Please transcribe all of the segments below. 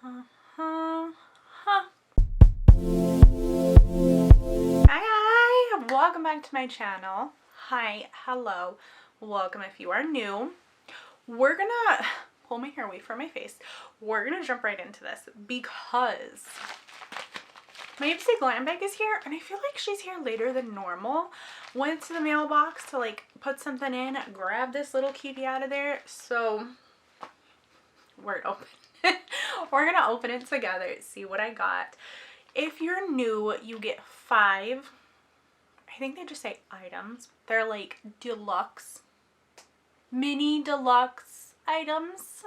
Hi, welcome back to my channel. Hi, hello, welcome if you are new. We're gonna pull my hair away from my face. We're gonna jump right into this because my IPSY Glam Bag is here, and I feel like she's here later than normal. Went to the mailbox to like put something in, grab this little cutie out of there, so we're open. We're gonna open it together, see what I got. If you're new, you get 5, I think they just say items. They're like deluxe, mini deluxe items.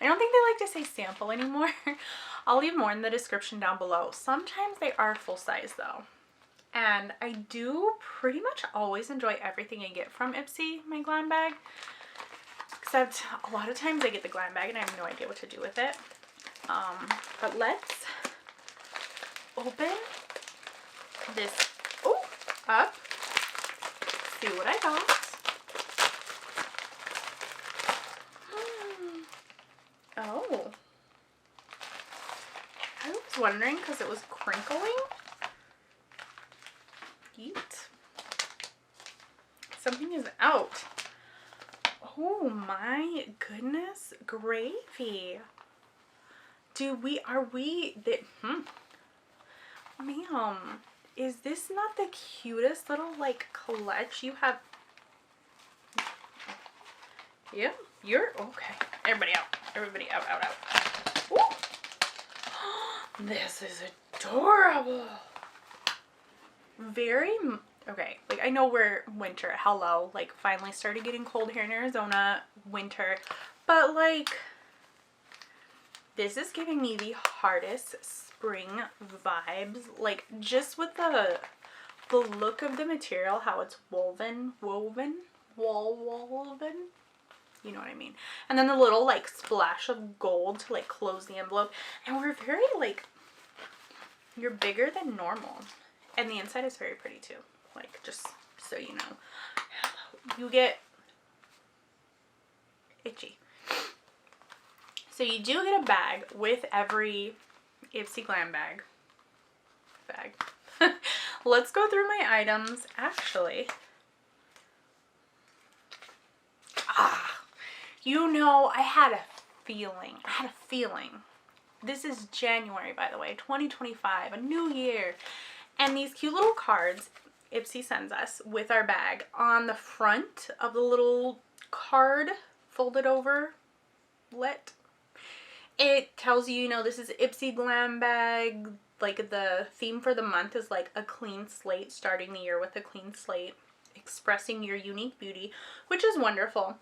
I don't think they like to say sample anymore. I'll leave more in the description down below. Sometimes they are full size though. And I do pretty much always enjoy everything I get from IPSY, my glam bag. Except a lot of times I get the glam bag and I have no idea what to do with it. But let's open this up, see what I got. Oh, I was wondering because it was crinkling. Yeet. Something is out. Oh my goodness gravy. Ma'am, is this not the cutest little like clutch you have? Yeah, you're okay. Everybody out. Everybody out. Ooh. This is adorable. Okay, like I know we're winter, hello, like finally started getting cold here in Arizona, winter, but like this is giving me the hardest spring vibes, like just with the look of the material, how it's woven, you know what I mean, and then the little like splash of gold to like close the envelope, and we're very like, you're bigger than normal, and the inside is very pretty too, like just so you know. You get itchy. So you do get a bag with every IPSY Glam Bag. Let's go through my items. Actually, you know, I had a feeling. This is January, by the way, 2025, a new year. And these cute little cards IPSY sends us with our bag. On the front of the little card, folded over, it tells you, you know, this is IPSY Glam Bag. Like the theme for the month is like a clean slate, starting the year with a clean slate, expressing your unique beauty, which is wonderful.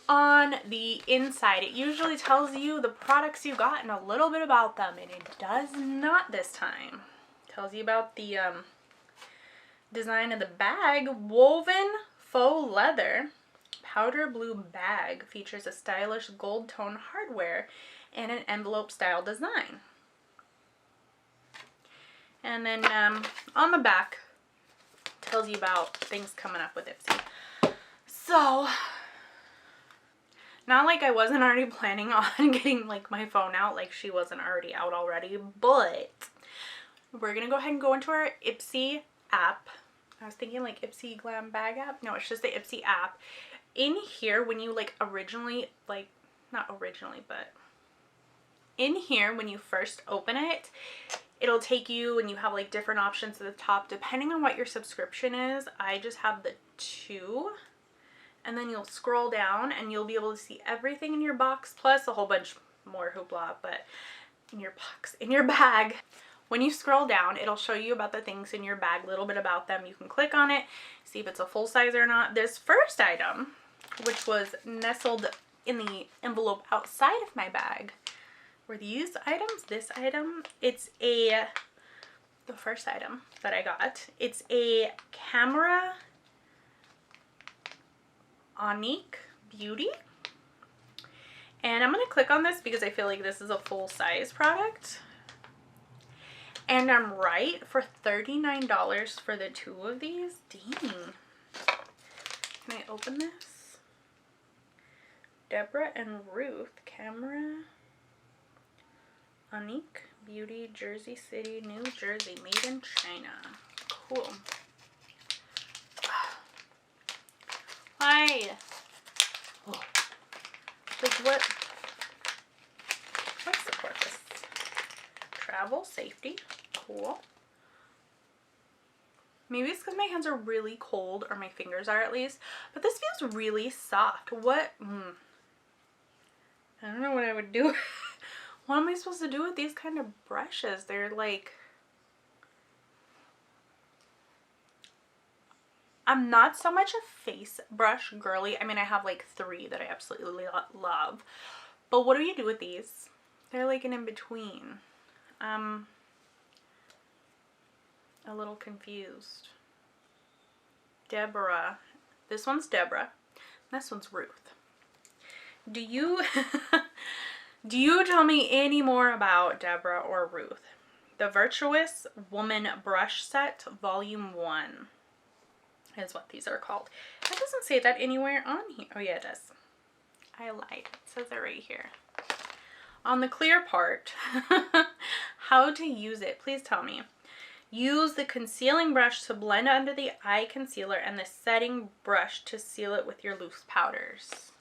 On the inside, it usually tells you the products you got and a little bit about them, and it does not this time. It tells you about the design of the bag. Woven faux leather powder blue bag features a stylish gold tone hardware and an envelope style design. And then on the back tells you about things coming up with IPSY. So not like I wasn't already planning on getting like my phone out, like she wasn't already out already, but we're gonna go ahead and go into our IPSY app. I was thinking like IPSY Glam Bag app. No, it's just the IPSY app. In here, when you like originally, like not originally, but in here when you first open it, it'll take you and you have like different options at the top depending on what your subscription is. I just have the 2, and then you'll scroll down and you'll be able to see everything in your box plus a whole bunch more hoopla, but in your box, in your bag. When you scroll down, it'll show you about the things in your bag, a little bit about them. You can click on it, see if it's a full size or not. This first item, which was nestled in the envelope outside of my bag, were these items. This item, the first item that I got, it's a camera Onique Beauty. And I'm going to click on this because I feel like this is a full size product. And I'm right for $39 for the 2 of these. Dang. Can I open this? Deborah and Ruth camera Unique Beauty, Jersey City, New Jersey, made in China. Cool. Why? Oh. Like what? Let's support this. Travel, safety, cool. Maybe it's because my hands are really cold, or my fingers are at least, but this feels really soft. What? I don't know what I would do. What am I supposed to do with these kind of brushes? They're like, I'm not so much a face brush girly. I mean, I have like 3 that I absolutely love. But what do you do with these? They're like an in-between. A little confused. Deborah. This one's Deborah. This one's Ruth. Do you tell me any more about Deborah or Ruth? The Virtuous Woman Brush Set Volume 1 is what these are called. It doesn't say that anywhere on here. Oh yeah, it does. I lied. It says it right here. On the clear part, how to use it. Please tell me. Use the concealing brush to blend under the eye concealer and the setting brush to seal it with your loose powders.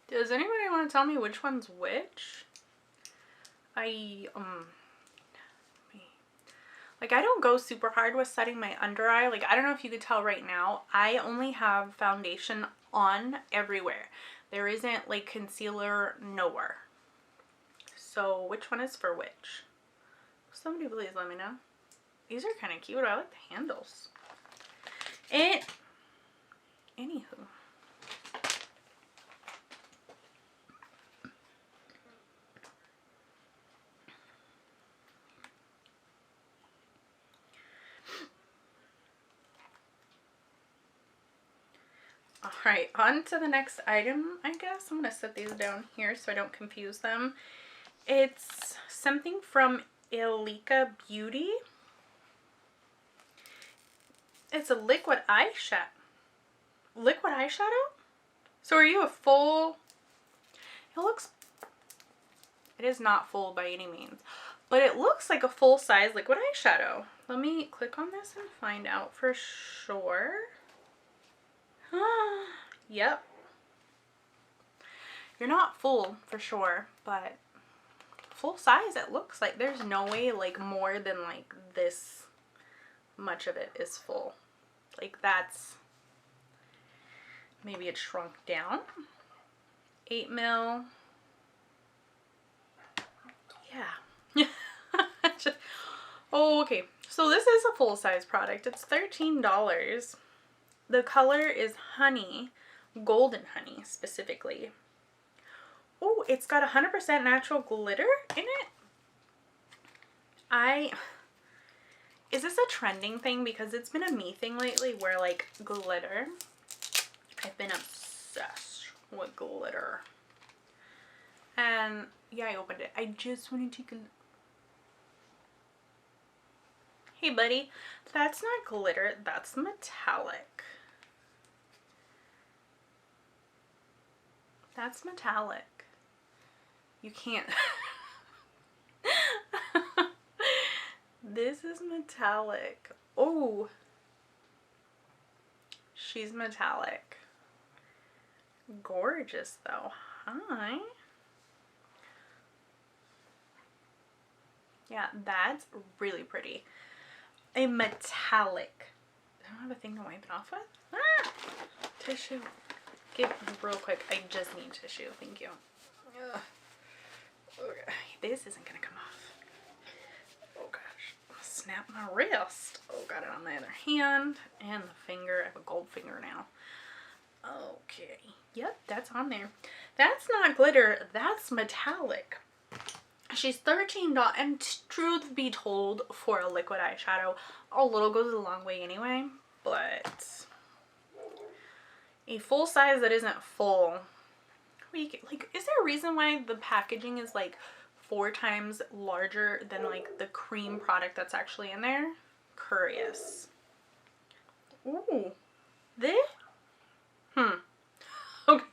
Does anybody want to tell me which one's which? Like, I don't go super hard with setting my under eye. Like, I don't know if you could tell right now, I only have foundation on everywhere. There isn't like concealer nowhere. So which one is for which? Somebody please let me know. These are kind of cute. I like the handles. Anywho. Alright, on to the next item, I guess. I'm going to set these down here so I don't confuse them. It's something from Ilika Beauty. It's a liquid eyeshadow. Liquid eyeshadow? So are you a full... It is not full by any means. But it looks like a full-size liquid eyeshadow. Let me click on this and find out for sure. Yep. You're not full for sure, but full size it looks like. There's no way like more than like this much of it is full. Like that's, maybe it shrunk down. 8 mil. Yeah. Oh, okay. So this is a full size product. It's $13. The color is honey, golden honey specifically. Oh, it's got 100% natural glitter in it. Is this a trending thing? Because it's been a me thing lately where like glitter. I've been obsessed with glitter. And yeah, I opened it. I just want to take a look. Hey buddy, that's not glitter, that's metallic. That's metallic. You can't. This is metallic. Oh. She's metallic. Gorgeous though. Hi. Yeah, that's really pretty. A metallic. I don't have a thing to wipe it off with. Ah! Tissue. Give real quick. I just need tissue. Thank you. Ugh. Okay. This isn't gonna come off. Oh gosh. Snap my wrist. Oh, got it on my other hand and the finger. I have a gold finger now. Okay. Yep, that's on there. That's not glitter. That's metallic. She's $13, and truth be told, for a liquid eyeshadow, a little goes a long way anyway, but a full size that isn't full, like, is there a reason why the packaging is like 4 times larger than like the cream product that's actually in there. Curious. Ooh. This? Okay.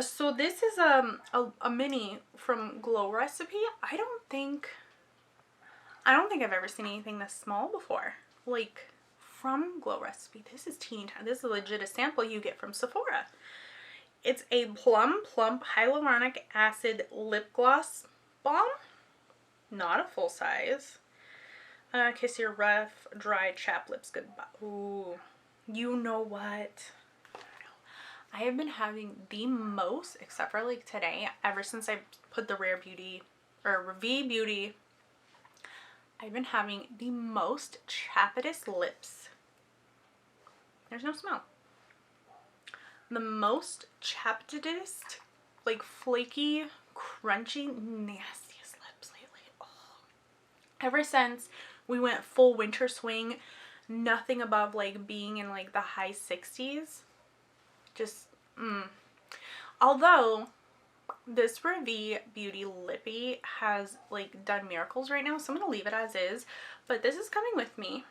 So this is a mini from Glow Recipe. I don't think I've ever seen anything this small before. Like from Glow Recipe. This is teeny tiny. This is legit a sample you get from Sephora. It's a Plum Plump Hyaluronic Acid Lip Gloss Balm. Not a full size. Kiss your rough, dry, chapped lips goodbye. Ooh. You know what? I have been having the most, except for like today, ever since I put the Rare Beauty or V Beauty, I've been having the most chappedest lips. There's no smell. The most chappedest, like flaky, crunchy, nastiest lips lately. Oh. Ever since we went full winter swing, nothing above like being in like the high 60s. Just, Although, this Revi Beauty Lippy has, like, done miracles right now, so I'm going to leave it as is. But this is coming with me,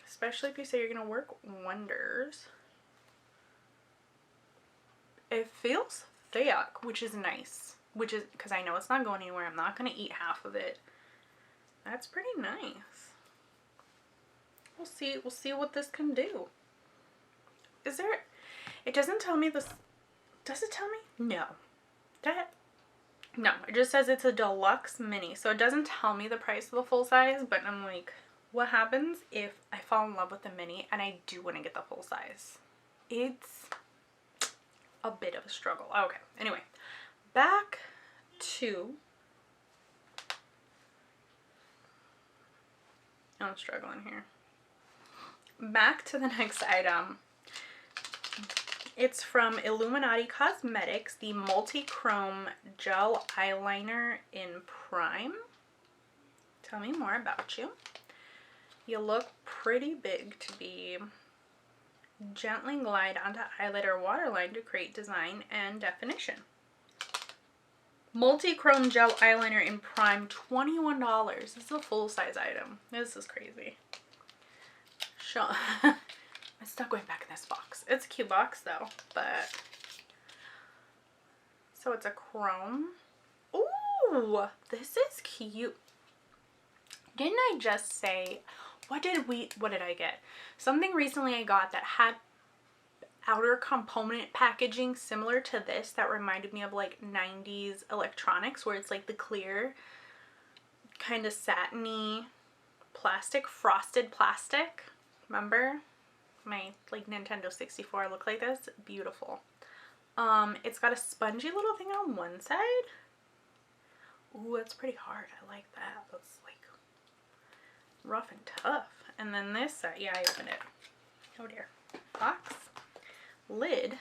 especially if you say you're going to work wonders. It feels thick, which is nice. Which is, because I know it's not going anywhere. I'm not going to eat half of it. That's pretty nice. We'll see what this can do. Is there... It doesn't tell me this. Does it tell me? No. No, it just says it's a deluxe mini. So it doesn't tell me the price of the full size, but I'm like, what happens if I fall in love with the mini and I do want to get the full size? It's a bit of a struggle. Okay, anyway, back to... I'm struggling here. Back to the next item. It's from Illuminati Cosmetics, the Multi-Chrome Gel Eyeliner in Prime. Tell me more about you. You look pretty big to be. Gently glide onto eyelid or waterline to create design and definition. Multi-Chrome Gel Eyeliner in Prime, $21. This is a full-size item. This is crazy. Show... I'm stuck going back in this box. It's a cute box though, but... So it's a chrome. Ooh, this is cute. Didn't I just say... What did I get? Something recently I got that had outer component packaging similar to this that reminded me of like 90s electronics, where it's like the clear kind of satiny plastic, frosted plastic. Remember? My like Nintendo 64 look like this. Beautiful. It's got a spongy little thing on one side. Ooh, that's pretty hard. I like that. That's like rough and tough. And then this side, yeah, I opened it. Oh dear. Box. Lid.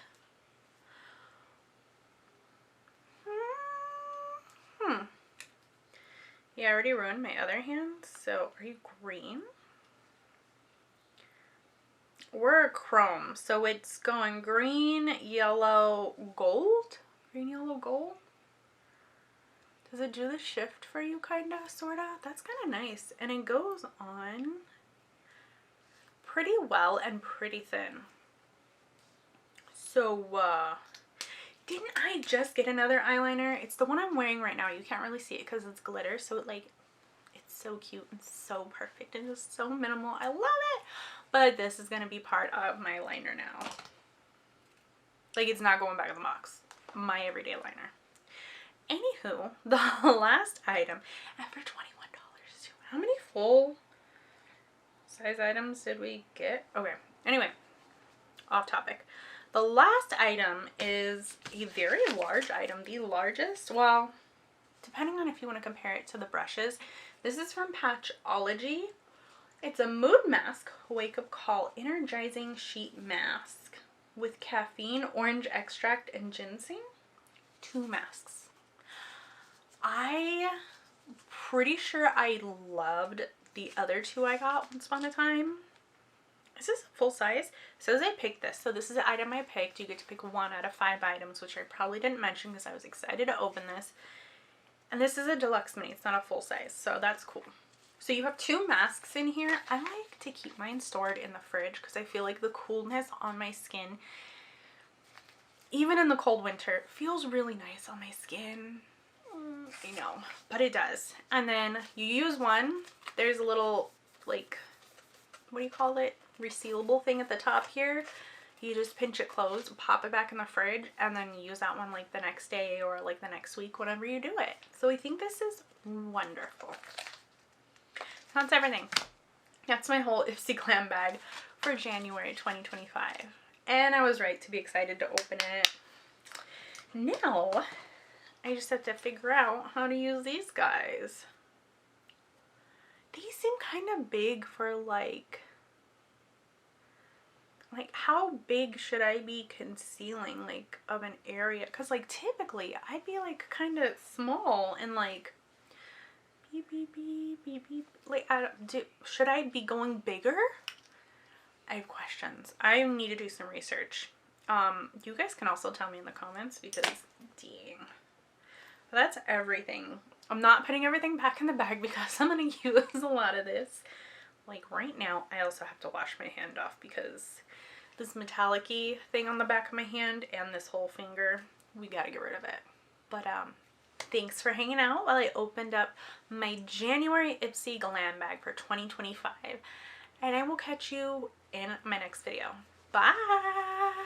Yeah, I already ruined my other hand. So, are you green? We're a chrome, so it's going green, yellow, gold? Green, yellow, gold? Does it do the shift for you, kinda, sorta? That's kinda nice. And it goes on pretty well and pretty thin. So, didn't I just get another eyeliner? It's the one I'm wearing right now. You can't really see it because it's glitter, so it, like, it's so cute and so perfect and just so minimal. I love it! But this is going to be part of my liner now. Like, it's not going back in the box. My everyday liner. Anywho, the last item, and for $21 too. How many full size items did we get? Okay, anyway, off topic. The last item is a very large item. The largest, well, depending on if you want to compare it to the brushes. This is from Patchology. It's a mood mask, wake up call, energizing sheet mask with caffeine, orange extract, and ginseng. 2 masks. I'm pretty sure I loved the other 2 I got once upon a time. This is full size. It says I picked this. So this is the item I picked. You get to pick 1 out of 5 items, which I probably didn't mention because I was excited to open this. And this is a deluxe mini. It's not a full size, so that's cool. So you have 2 masks in here. I like to keep mine stored in the fridge because I feel like the coolness on my skin, even in the cold winter, feels really nice on my skin. I know, but it does. And then you use one. There's a little, like, what do you call it? Resealable thing at the top here. You just pinch it closed, pop it back in the fridge, and then use that one like the next day or like the next week, whenever you do it. So I think this is wonderful. That's everything. That's my whole IPSY Glam Bag for January 2025. And I was right to be excited to open it. Now, I just have to figure out how to use these guys. These seem kind of big for like how big should I be concealing like of an area? Because like typically I'd be like kind of small and like beep beep beep beep beep. Like should I be going bigger? I have questions. I need to do some research. You guys can also tell me in the comments because dang. That's everything. I'm not putting everything back in the bag because I'm going to use a lot of this. Like right now, I also have to wash my hand off because this metallic-y thing on the back of my hand and this whole finger, we got to get rid of it. But thanks for hanging out while I opened up my January IPSY Glam Bag for 2025. And I will catch you in my next video. Bye!